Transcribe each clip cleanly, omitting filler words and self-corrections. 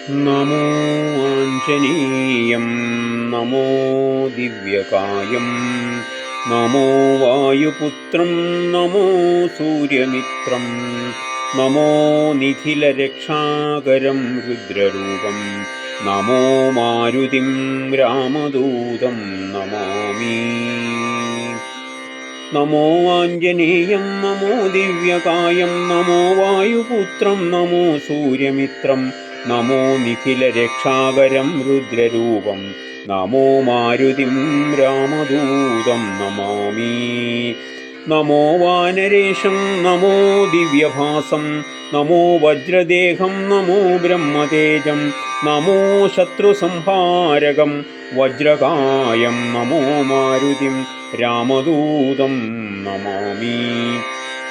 നമോ Anjaneyam നമോ ദിവ്യകായം നമോ വായുപുത്രം നമോ സൂര്യമിത്രം നമോ നിഖിലരക്ഷാകരം രുദ്രരൂപം നമോ മാരുതിം രാമദൂതം Namami. നമോ Anjaneyam നമോ ദിവ്യകായം നമോ വായുപുത്രം നമോ സൂര്യമിത്രം നമോ നിഖിലരക്ഷാകരം രുദ്രരൂപം നമോ മാരുതിം രാമദൂതം Namami. നമോ വാനരേശം നമോ ദിവ്യഭാസം നമോ വജ്രദേഹം നമോ ബ്രഹ്മതേജം നമോ ശത്രുസംഹാരകം വജ്രകായം നമോ മാരുതിം രാമദൂതം Namami.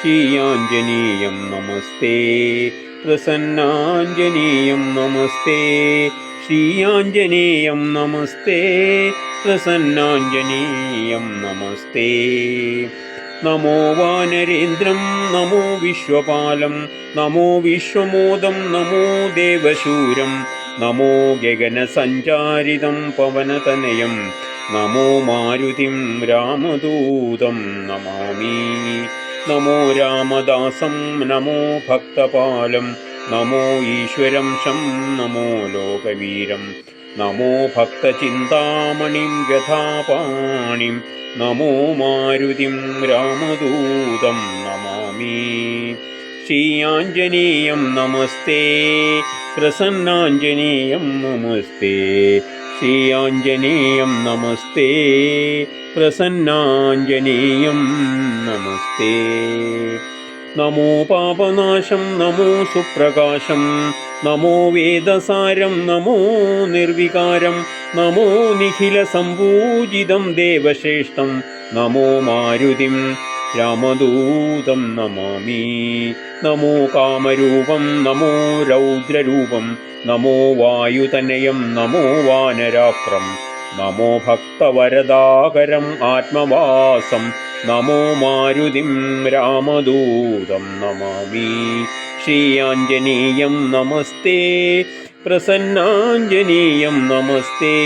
ശ്രീയാഞ്ജനേയം നമസ്തേ പ്രസന്നാഞ്ജനേയം നമസ്തേ ശ്രീയാഞ്ജനേയം നമസ്തേ പ്രസന്നാഞ്ജനേയം നമസ്തേ. നമോ വാനരേന്ദ്രം നമോ വിശ്വപാലം നമോ വിശ്വമോദം നമോ ദേവശൂരം നമോ ഗഗനസഞ്ചാരിതം പവനതനയം നമോ മാരുതിം രാമദൂതം Namami. നമോ രാമദാസം നമോ ഭക്തപാലം നമോ ഈശ്വരംശം നമോ ലോകവീരം നമോ ഭക്തചിന്താമണിം വ്യഥാപാണിം നമോ മാരുതിം രാമദൂതം Namami. ശ്രീയാഞ്ജനേയം നമസ്തേ പ്രസന്നാഞ്ജനേയം നമസ്തേ ശ്രീയാഞ്ജനേയം നമസ്തേ പ്രസന്നാഞ്ജനേയം നമസ്തേ. നമോ Papanasam നമോ സുപ്രകാശം നമോ വേദസാരം നമോ നിർവികാരം നമോ നിഖിലസമ്പൂജിതം ദേവശ്രേഷ്ഠം നമോ മാരുതിം രാമദൂതം Namami. നമോ കാമരൂപം നമോ രൗദ്രരൂപം നമോ വായുതനയം നമോ വാനരാക്രം നമോ ഭക്തവരദാകരം ആത്മവാസം നമോ മാരുതിം രാമദൂതം Namami. ശ്രീയാഞ്ജനേയം നമസ്തേ പ്രസന്നാഞ്ജനേയം നമസ്തേ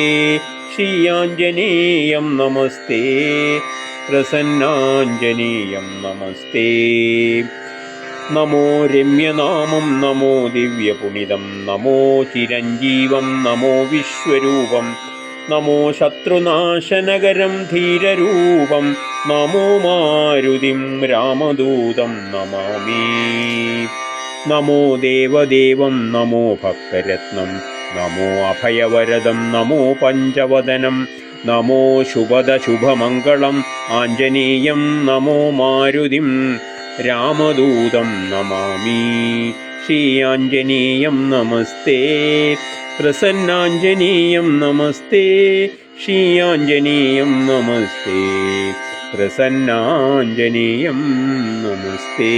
ശ്രീയാഞ്ജനേയം നമസ്തേ പ്രസന്നാഞ്ജനേയം നമസ്തേ. നമോ രമ്യനാമം നമോ ദിവ്യപുണിതം നമോ ചിരഞ്ജീവം നമോ വിശ്വരൂപം നമോ ശത്രുനാശനകരം ധീരരൂപം നമോ മാരുതിം രാമദൂതം Namami. നമോ ദേവദേവം നമോ ഭക്തരത്നം നമോ അഭയവരദം നമോ പഞ്ചവദനം നമോ ശുഭദശുഭമംഗളം Anjaneyam നമോ മാരുതിം രാമദൂതം Namami. ശ്രീയാഞ്ജനേയം നമസ്തേ പ്രസന്നാഞ്ജനേയം നമസ്തേ ശ്രീയാഞ്ജനേയം നമസ്തേ പ്രസന്നാഞ്ജനേയം നമസ്തേ.